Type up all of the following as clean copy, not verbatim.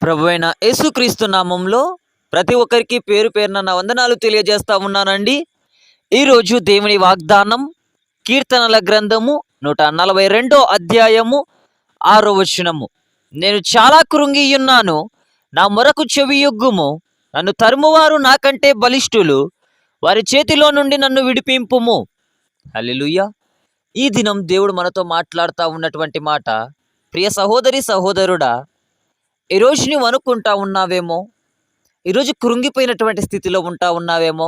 ప్రభువైన యేసుక్రీస్తు నామంలో ప్రతి ఒక్కరికి పేరు పేరున నా వందనాలు తెలియజేస్తా ఉన్నానండి. ఈరోజు దేవుని వాగ్దానం కీర్తనల గ్రంథము 142 అధ్యాయము 6వ వచనము. నేను చాలా కృంగియున్నాను, నా మొరకు చెవియొగ్గుము. నన్ను తరుమువారు నాకంటే బలిష్ఠులు, వారి చేతిలో నుండి నన్ను విడిపింపుము. హల్లెలూయా. ఈ దినం దేవుడు మనతో మాట్లాడుతూ ఉన్నటువంటి మాట, ప్రియ సహోదరి సహోదరుడా, ఈరోజు నువ్వు అనుకుంటా ఉన్నావేమో, ఈరోజు కృంగిపోయినటువంటి స్థితిలో ఉంటా ఉన్నావేమో,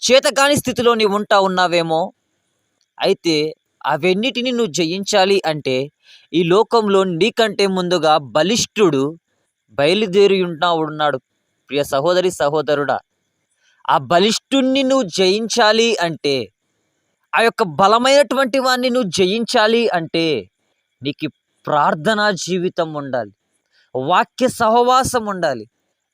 చేతకాని స్థితిలో నీవు ఉంటా ఉన్నావేమో. అయితే అవన్నిటిని నువ్వు జయించాలి అంటే ఈ లోకంలో నీకంటే ముందుగా బలిష్ఠుడు బయలుదేరి ఉన్నాడు. ప్రియ సహోదరి సహోదరుడా, ఆ బలిష్ఠుణ్ణి నువ్వు జయించాలి అంటే, ఆ యొక్క బలమైనటువంటి వాడిని నువ్వు జయించాలి అంటే నీకు ప్రార్థనా జీవితం ఉండాలి, వాక్య సహవాసం ఉండాలి.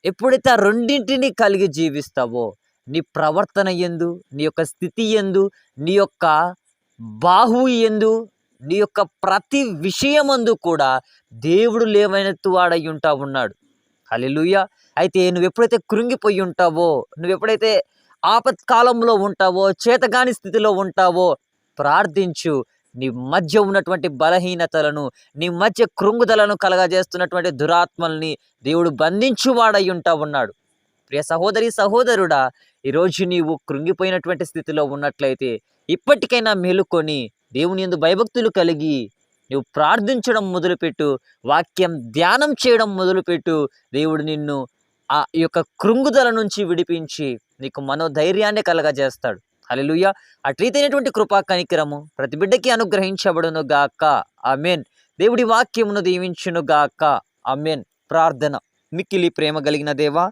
ఎప్పుడైతే ఆ రెండింటిని కలిగి జీవిస్తావో నీ ప్రవర్తన యందు, నీ యొక్క స్థితి యందు, నీ యొక్క బాహువు యందు, నీ యొక్క ప్రతి విషయమందు కూడా దేవుడు లేవనెత్తు వాడై ఉంటా ఉన్నాడు. హల్లెలూయా. అయితే నువ్వు ఎప్పుడైతే కృంగిపోయి ఉంటావో, నువ్వు ఎప్పుడైతే ఆపత్కాలంలో ఉంటావో, చేతగాని స్థితిలో ఉంటావో, ప్రార్థించు. నీ మధ్య ఉన్నటువంటి బలహీనతలను, నీ మధ్య కృంగుదలను కలగజేస్తున్నటువంటి దురాత్మల్ని దేవుడు బంధించువాడై ఉంటా ఉన్నాడు. ప్రియ సహోదరి సహోదరుడా, ఈరోజు నీవు కృంగిపోయినటువంటి స్థితిలో ఉన్నట్లయితే ఇప్పటికైనా మేలుకొని దేవుని యందు భయభక్తులు కలిగి నువ్వు ప్రార్థించడం మొదలుపెట్టు, వాక్యం ధ్యానం చేయడం మొదలుపెట్టు. దేవుడు నిన్ను ఆ యొక్క కృంగుదల నుంచి విడిపించి నీకు మనోధైర్యాన్ని కలగజేస్తాడు. హల్లెలూయా. అట్రీతైనటువంటి కృపా కనికరము ప్రతి బిడ్డకి అనుగ్రహించబడును గాక. ఆమేన్. దేవుడి వాక్యమును దీవించును గాక. ఆమేన్. ప్రార్థన. మిక్కిలి ప్రేమ కలిగిన దేవా,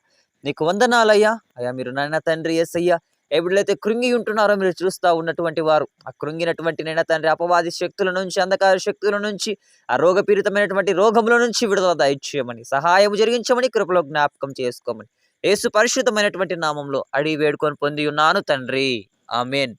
నీకు వందనాలయ్యా. అయ్యా, మీరు నాయన తండ్రి యేసయ్యా, ఎవరిలైతే కృంగి ఉంటున్నారో మీరు చూస్తూ ఉన్నటువంటి వారు, ఆ కృంగినటువంటి నైనా తండ్రి అపవాది శక్తుల నుంచి, అంధకార శక్తుల నుంచి, ఆ రోగపీడితమైనటువంటి రోగముల నుంచి విడుదల దయచేయమని, సహాయం జరిగించమని, కృపలో జ్ఞాపకం చేసుకోమని యేసు పరిశుద్ధమైనటువంటి నామంలో అడిగి వేడుకొని పొంది ఉన్నాను తండ్రి. ఆమేన్.